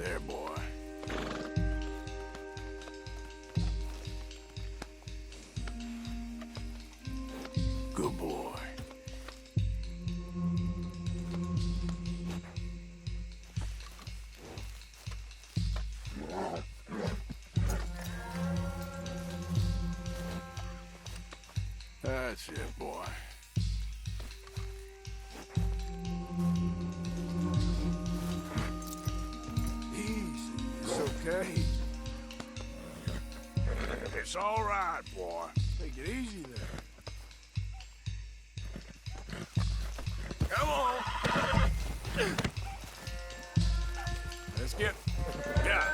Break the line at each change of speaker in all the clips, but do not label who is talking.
There, boy. Good boy. That's it, boy. Easy. It's okay. It's all right, boy. Take it easy there. Come on. Let's get... Yeah.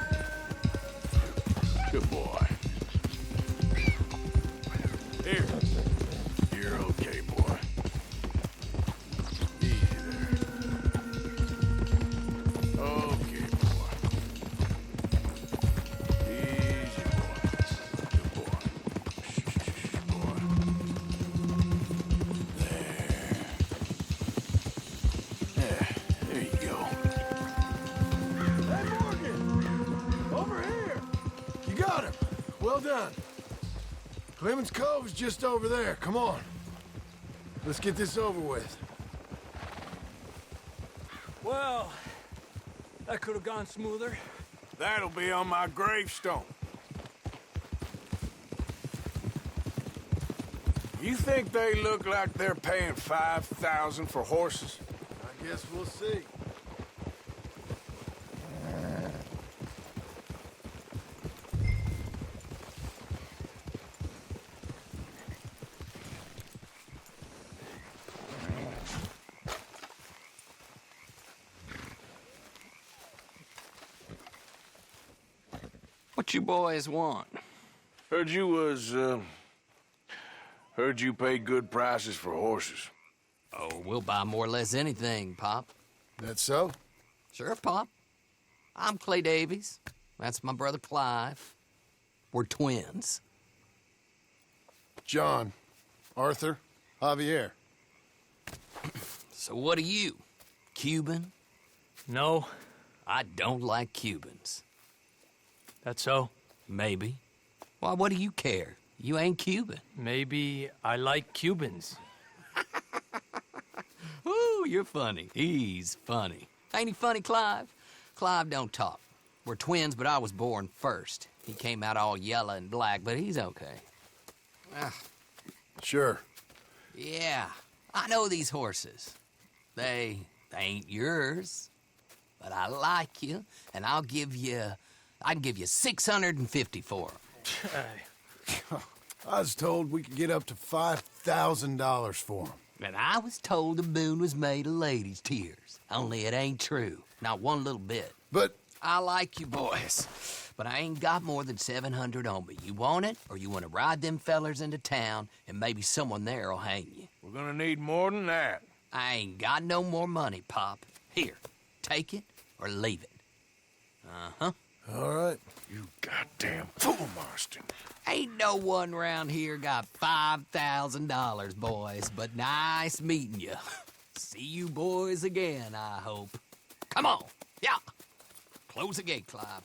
Good boy. Here. You're okay, boy. Easy there. Okay, boy. Easy, boy. Good boy. Shh, boy. There you go. Hey, Morgan! Over here! You got him! Well done. Clemens Cove's just over there. Come on. Let's get this over with.
Well, that could have gone smoother.
That'll be on my gravestone. You think they look like they're paying $5,000 for horses?
I guess we'll see.
What you boys want?
Heard you pay good prices for horses.
Oh, we'll buy more or less anything, Pop.
That so?
Sure, Pop. I'm Clay Davies. That's my brother Clive. We're twins.
John, Arthur, Javier.
So what are you? Cuban?
No,
I don't like Cubans.
that's so.
Maybe. Why, what do you care? You ain't Cuban.
Maybe I like Cubans.
Ooh, you're funny. He's funny. Ain't he funny, Clive? Clive don't talk. We're twins, but I was born first. He came out all yellow and black, but he's okay.
Sure.
Yeah, I know these horses. They ain't yours, but I like you, and I can give you 650 for them.
I was told we could get up to $5,000 for them.
And I was told the moon was made of ladies' tears. Only it ain't true. Not one little bit.
But
I like you boys, but I ain't got more than 700 on me. You want it, or you want to ride them fellers into town, and maybe someone there'll hang you.
We're gonna need more than that.
I ain't got no more money, Pop. Here, take it or leave it. Uh-huh.
all right.
You goddamn fool, Marston.
Ain't no one round here got $5,000, boys, but nice meeting you. See you boys again, I hope. Come on, yeah. Close the gate, Clive.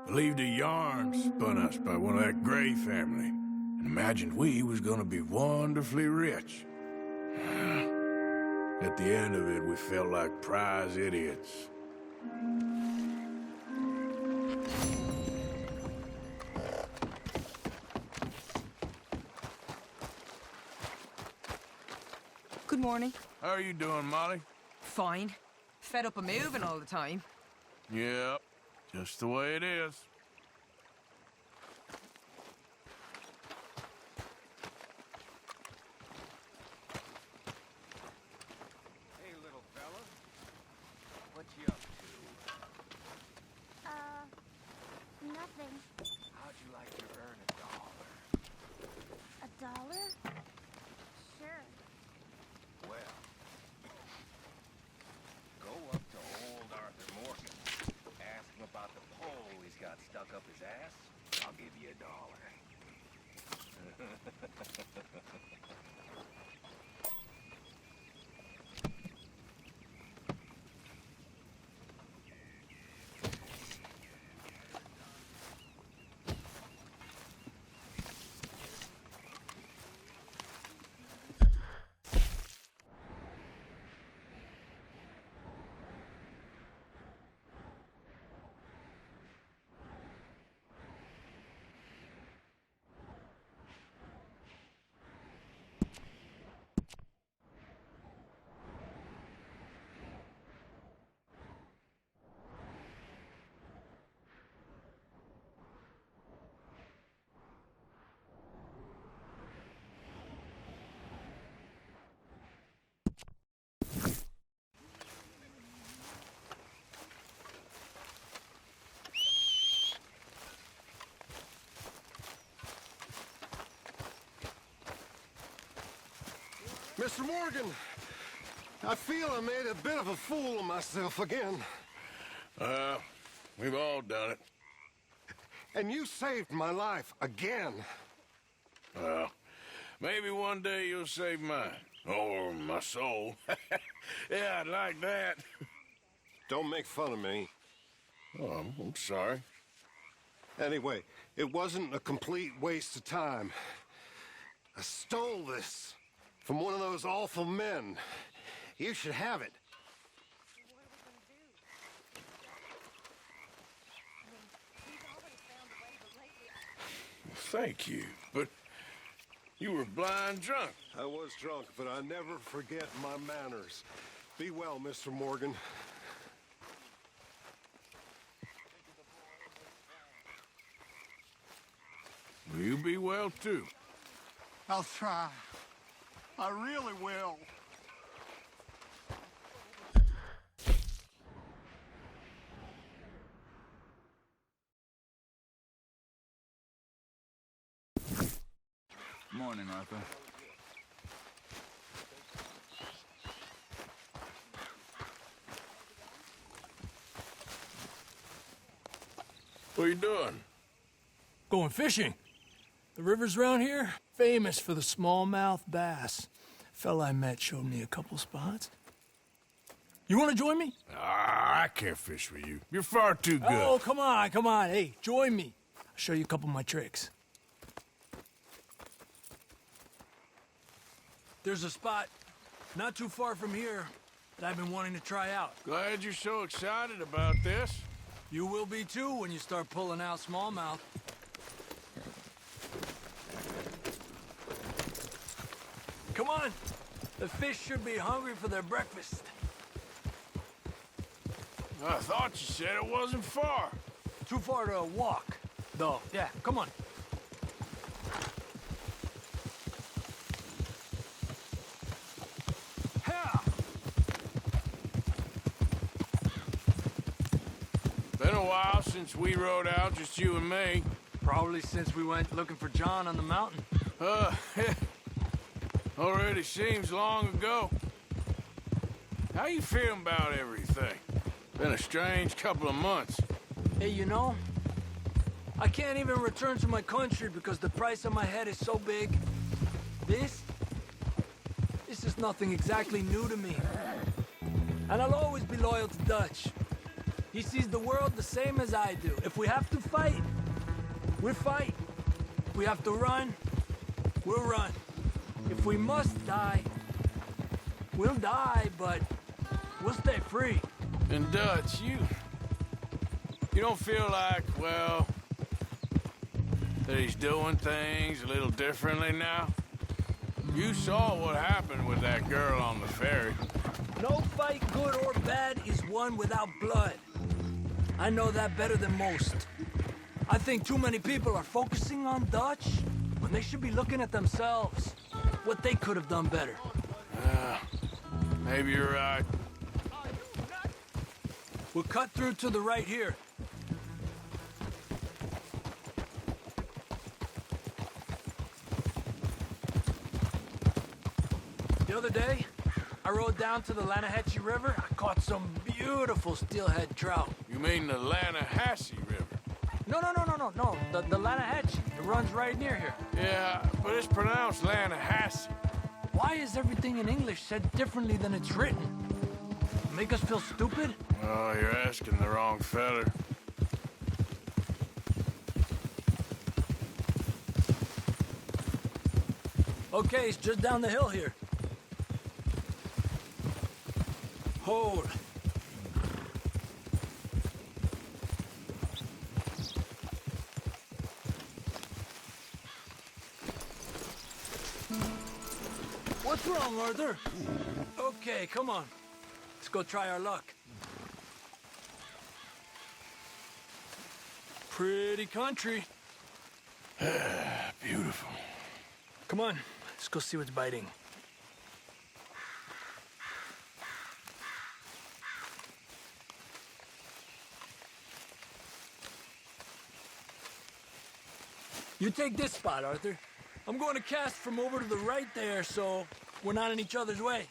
Believed a yarn spun us by one of that Gray family, and imagined we was gonna be wonderfully rich. At the end of it, we felt like prize idiots.
Good morning.
How are you doing, Molly?
Fine. Fed up of moving all the time.
Yep, just the way it is.
Hey, little fella. What you up to?
Nothing.
How'd you like to earn $1?
$1? Sure.
Well, go up to old Arthur Morgan. Ask him about the pole he's got
Mr. Morgan, I feel I made a bit of a fool of myself again.
We've all done it.
And you saved my life again.
Well, maybe one day you'll save mine. Or my soul. Yeah, I'd like that.
Don't make fun of me.
Oh, I'm sorry.
Anyway, it wasn't a complete waste of time. I stole this from one of those awful men. You should have it.
Thank you, but you were blind drunk.
I was drunk, but I never forget my manners. Be well, Mr. Morgan.
Will you be well, too?
I'll try. I really will.
Morning, Arthur.
What are you doing?
Going fishing. The rivers around here, famous for the smallmouth bass. Fella I met showed me a couple spots. You want to join me?
I can't fish with you. You're far too good.
Oh, come on, come on. Hey, join me. I'll show you a couple of my tricks. There's a spot not too far from here that I've been wanting to try out.
Glad you're so excited about this.
You will be too when you start pulling out smallmouth. Come on. The fish should be hungry for their breakfast.
I thought you said it wasn't far.
Too far to walk, though. Yeah, come on.
Been a while since we rode out, just you and me.
Probably since we went looking for John on the mountain.
Already seems long ago. How you feeling about everything? Been a strange couple of months.
Hey, you know, I can't even return to my country because the price on my head is so big. This is nothing exactly new to me. And I'll always be loyal to Dutch. He sees the world the same as I do. If we have to fight, we fight. If we have to run, we'll run. If we must die, we'll die, but we'll stay free.
And Dutch, you don't feel like, well, that he's doing things a little differently now? You saw what happened with that girl on the ferry.
No fight, good or bad, is won without blood. I know that better than most. I think too many people are focusing on Dutch when they should be looking at themselves. What they could have done better.
Maybe you're right.
We'll cut through to the right here. The other day, I rode down to the Lanahatchee River. I caught some beautiful steelhead trout.
You mean the Lanahassee River?
No. The Lanahatchee. It runs right near here.
Yeah, but it's pronounced Lanahassee.
Why is everything in English said differently than it's written? Make us feel stupid?
Oh, you're asking the wrong feller.
Okay, it's just down the hill here. Hold. What's wrong, Arthur? Okay, come on. Let's go try our luck. Pretty country.
Beautiful.
Come on, let's go see what's biting. You take this spot, Arthur. I'm going to cast from over to the right there, so We're not in each other's way.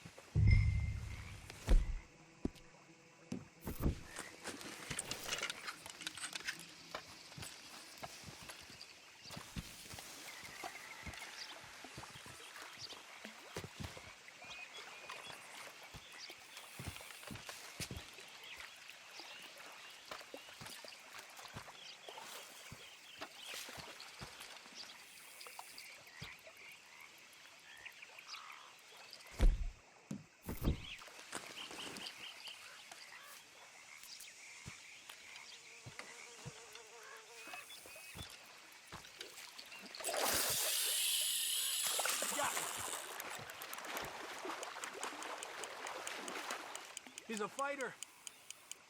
He's a fighter.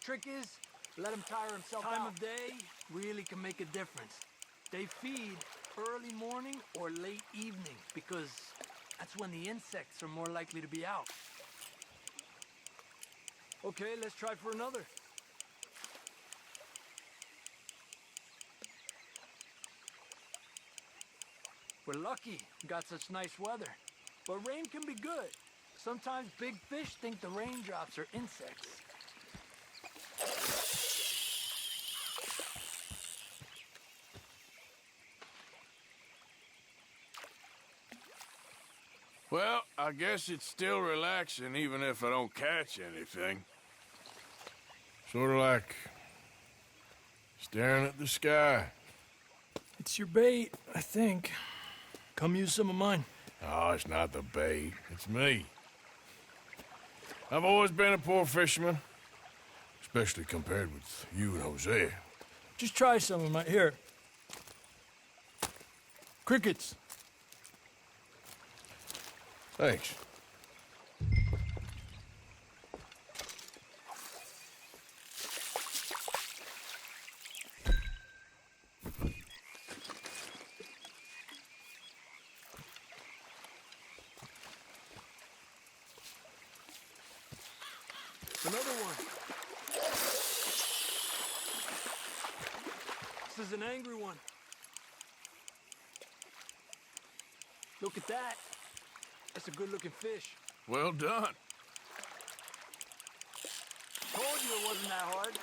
Trick is, let him tire himself out. Time of day really can make a difference. They feed early morning or late evening because that's when the insects are more likely to be out. Okay, let's try for another. We're lucky we got such nice weather, but rain can be good. Sometimes big fish think the raindrops are insects.
Well, I guess it's still relaxing even if I don't catch anything. Sort of like staring at the sky.
It's your bait, I think. Come use some of mine.
Oh, it's not the bait. It's me. I've always been a poor fisherman, especially compared with you and Hosea.
Just try some of my... Here. Crickets.
Thanks.
Another one. This is an angry one. Look at that. That's a good-looking fish.
Well done.
Told you it wasn't that hard.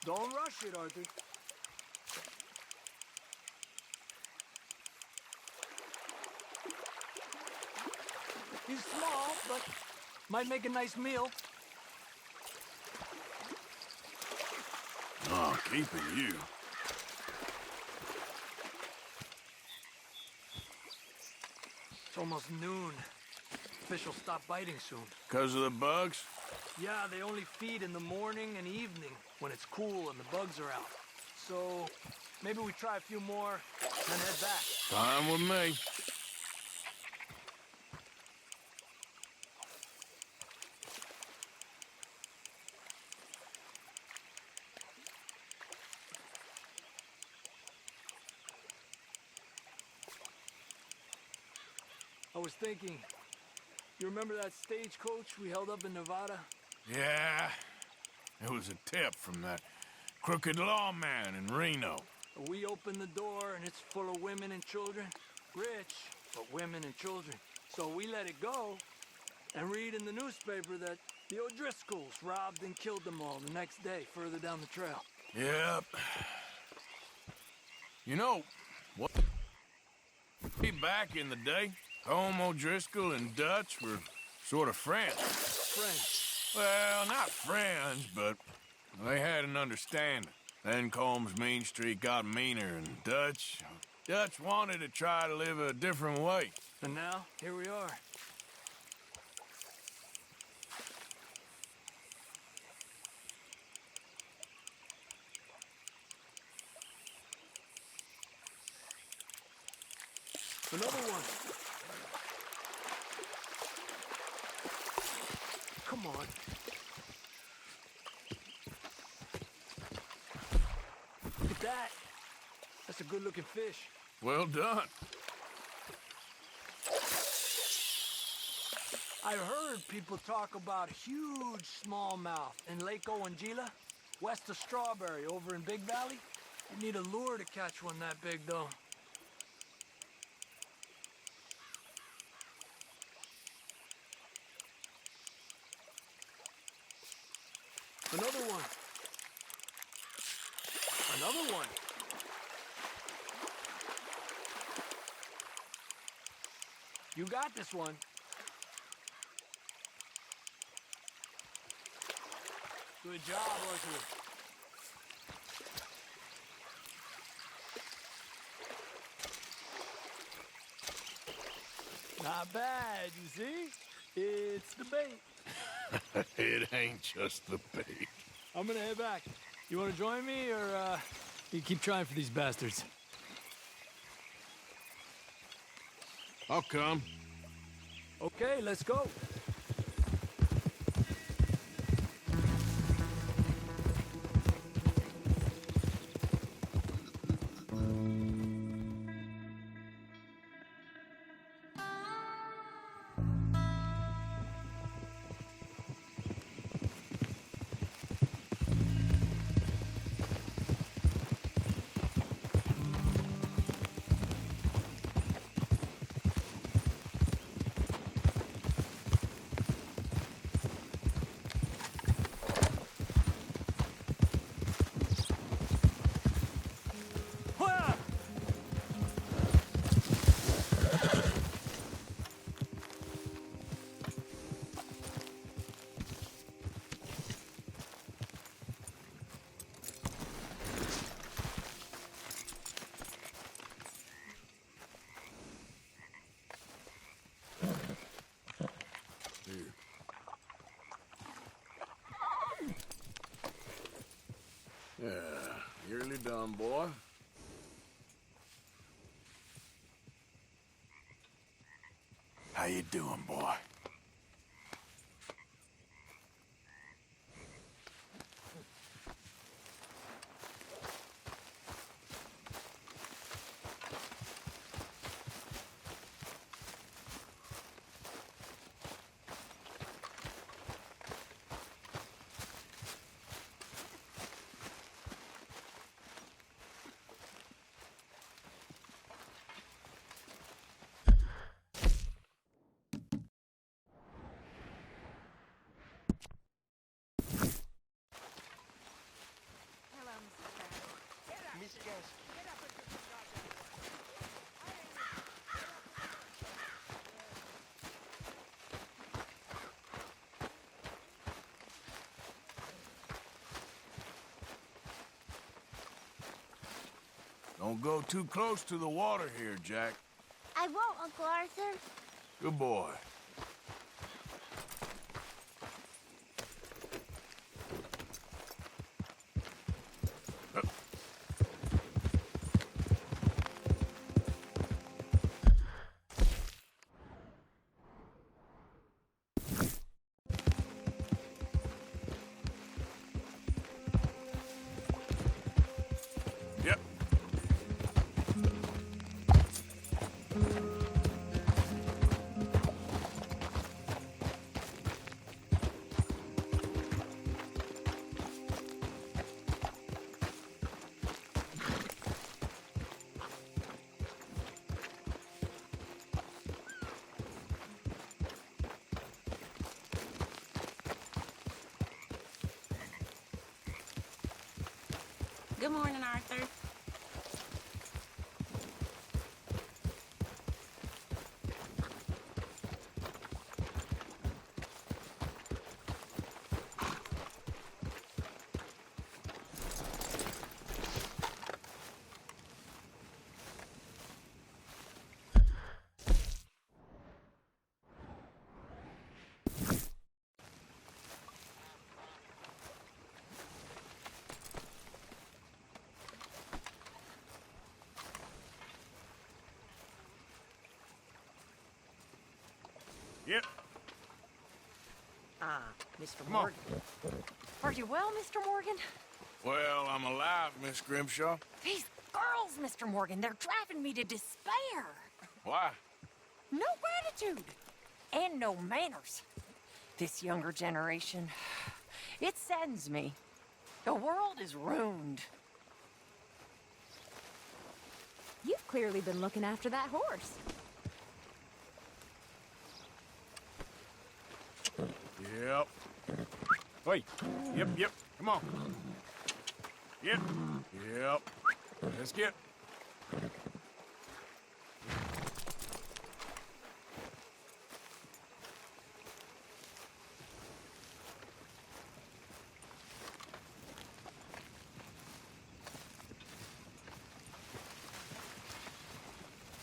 Don't rush it, Arthur. He's small, but might make a nice meal.
Oh, keeping you.
It's almost noon. Fish will stop biting soon.
'Cause of the bugs?
Yeah, they only feed in the morning and evening when it's cool and the bugs are out. So maybe we try a few more, then head back.
Fine with me.
I was thinking, you remember that stagecoach we held up in Nevada?
Yeah. It was a tip from that crooked lawman in Reno.
We opened the door and it's full of women and children. Rich, but women and children. So we let it go and read in the newspaper that the O'Driscolls robbed and killed them all the next day further down the trail.
Yep. You know, what? Back in the day, Home O'Driscoll and Dutch were sort of friends.
Friends?
Well, not friends, but they had an understanding. Then Combs Mean Street got meaner, and Dutch wanted to try to live a different way.
And now, here we are. Another one. Come on. Look at that. That's a good-looking fish.
Well done.
I heard people talk about huge smallmouth in Lake Owanjila, west of Strawberry, over in Big Valley. You need a lure to catch one that big, though. Another one. Another one. You got this one. Good job, Arthur. Not bad, you see? It's the bait.
It ain't just the bait.
I'm gonna head back. You wanna join me, or, you keep trying for these bastards?
I'll come.
Okay, let's go.
Yeah, nearly done, boy. How you doing, boy?
Hello, Mrs. Brown.
Don't go too close to the water here, Jack.
I won't, Uncle Arthur.
Good boy. Yep.
Good morning, Arthur.
Yep.
Mr.
on.
Morgan. Are you well, Mr. Morgan?
Well, I'm alive, Miss Grimshaw.
These girls, Mr. Morgan, they're driving me to despair.
Why?
No gratitude and no manners. This younger generation, it saddens me. The world is ruined.
You've clearly been looking after that horse.
Yep. Wait. Yep. Come on. Yep. Let's get.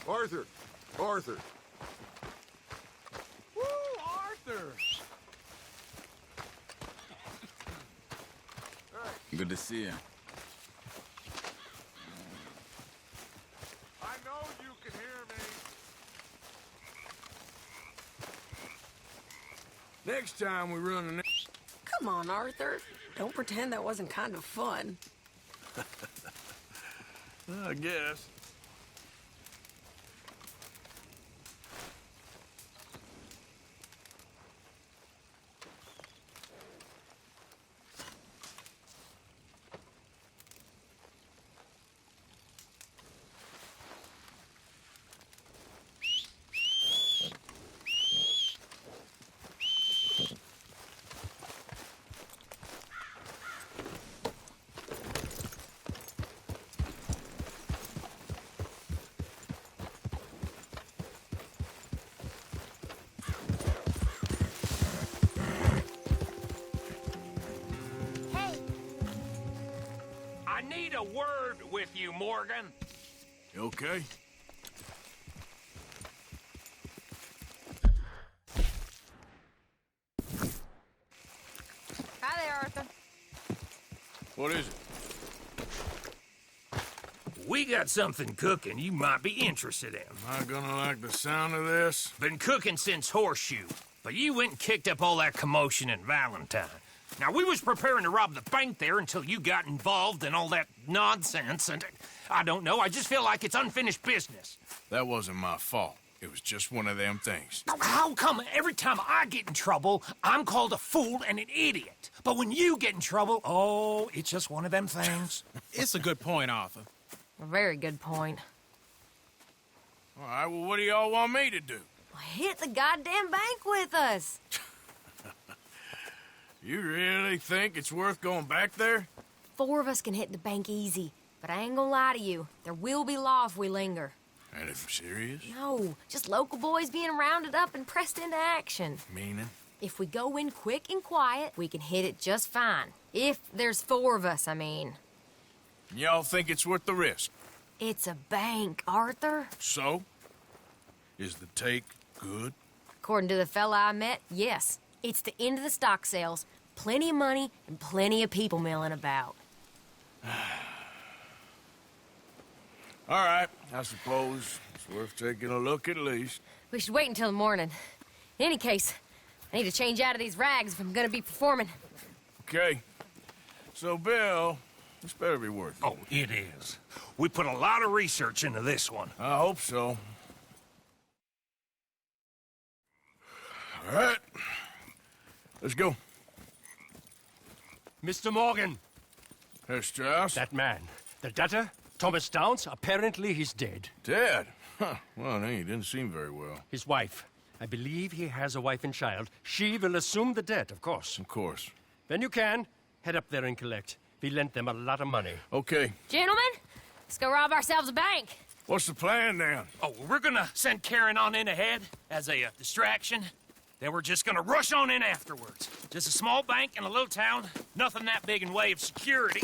Arthur! Arthur! Woo, Arthur!
Good to see you.
I know you can hear me. Next time we run an...
Come on, Arthur. Don't pretend that wasn't kind of fun.
I guess.
I need a word with you, Morgan.
You okay?
Hi there, Arthur.
What is it?
We got something cooking you might be interested in.
Am I gonna like the sound of this?
Been cooking since Horseshoe, but you went and kicked up all that commotion in Valentine. Now, we was preparing to rob the bank there until you got involved in all that nonsense, and I don't know, I just feel like it's unfinished business.
That wasn't my fault. It was just one of them things.
How come every time I get in trouble, I'm called a fool and an idiot? But when you get in trouble, oh, it's just one of them things.
It's a good point, Arthur.
A very good point.
All right, well, what do y'all want me to do?
Hit the goddamn bank with us.
You really think it's worth going back there?
4 of us can hit the bank easy. But I ain't gonna lie to you. There will be law if we linger.
And if serious?
No, just local boys being rounded up and pressed into action.
Meaning?
If we go in quick and quiet, we can hit it just fine. If there's 4 of us, I mean.
Y'all think it's worth the risk?
It's a bank, Arthur.
So? Is the take good?
According to the fella I met, yes. It's the end of the stock sales. Plenty of money and plenty of people milling about.
All right, I suppose it's worth taking a look at least.
We should wait until the morning. In any case, I need to change out of these rags if I'm gonna be performing.
Okay. So, Bill, this better be worth it.
Oh, it is. We put a lot of research into this one.
I hope so. All right. Let's go.
Mr. Morgan.
Herr Strauss?
That man. The debtor, Thomas Downs, apparently he's dead.
Dead? Huh. Well, he didn't seem very well.
His wife. I believe he has a wife and child. She will assume the debt, of course.
Of course.
When you can, head up there and collect. We lent them a lot of money.
Okay.
Gentlemen, let's go rob ourselves a bank.
What's the plan, then?
Oh, we're gonna send Karen on in ahead as a distraction. Then we're just gonna rush on in afterwards. Just a small bank in a little town. Nothing that big in way of security.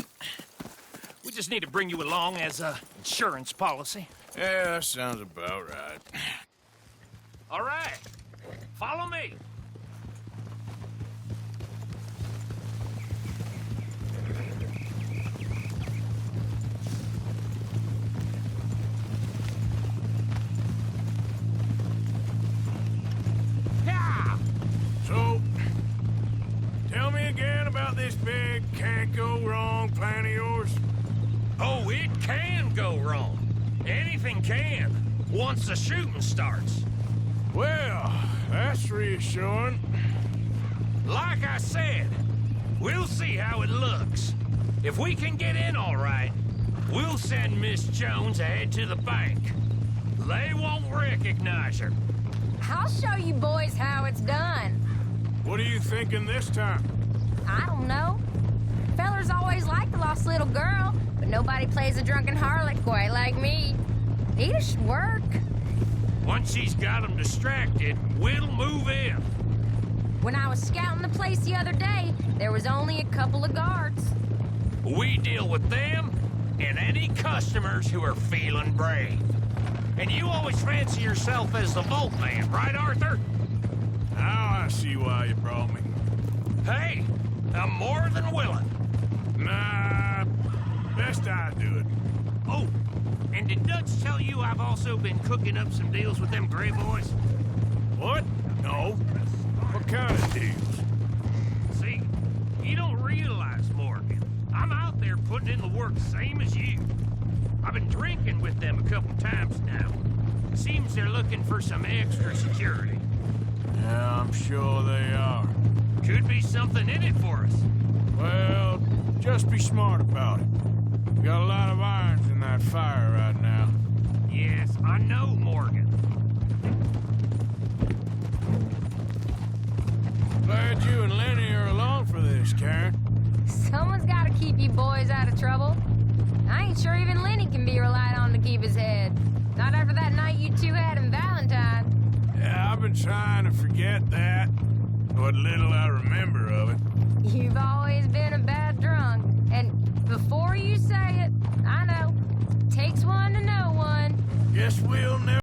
We just need to bring you along as a insurance policy.
Yeah, that sounds about right.
All right. Follow me.
So, tell me again about this big can't-go-wrong plan of yours.
Oh, it can go wrong. Anything can, once the shooting starts.
Well, that's reassuring.
Like I said, we'll see how it looks. If we can get in all right, we'll send Miss Jones ahead to the bank. They won't recognize her.
I'll show you boys how it's done.
What are you thinking this time?
I don't know. Fellers always like the lost little girl, but nobody plays a drunken harlot quite like me. It should work.
Once she's got them distracted, we'll move in.
When I was scouting the place the other day, there was only a couple of guards.
We deal with them and any customers who are feeling brave. And you always fancy yourself as the vault man, right, Arthur?
Now I see why you brought me.
Hey, I'm more than willing.
Nah, best I do it.
Oh, and did Dutch tell you I've also been cooking up some deals with them Gray Boys?
What? No. What kind of deals?
See, you don't realize, Morgan. I'm out there putting in the work same as you. I've been drinking with them a couple times now. Seems they're looking for some extra security.
Yeah, I'm sure they are.
Could be something in it for us.
Well, just be smart about it. We got a lot of irons in that fire right now.
Yes, I know, Morgan.
Glad you and Lenny are along for this, Karen.
Someone's got to keep you boys out of trouble. I ain't sure even Lenny can be relied on to keep his head. Not after that night you two had in Valentine.
Yeah, I've been trying to forget that. What little I remember of it.
You've always been a bad drunk. And before you say it, I know. Takes one to know one.
Guess we'll never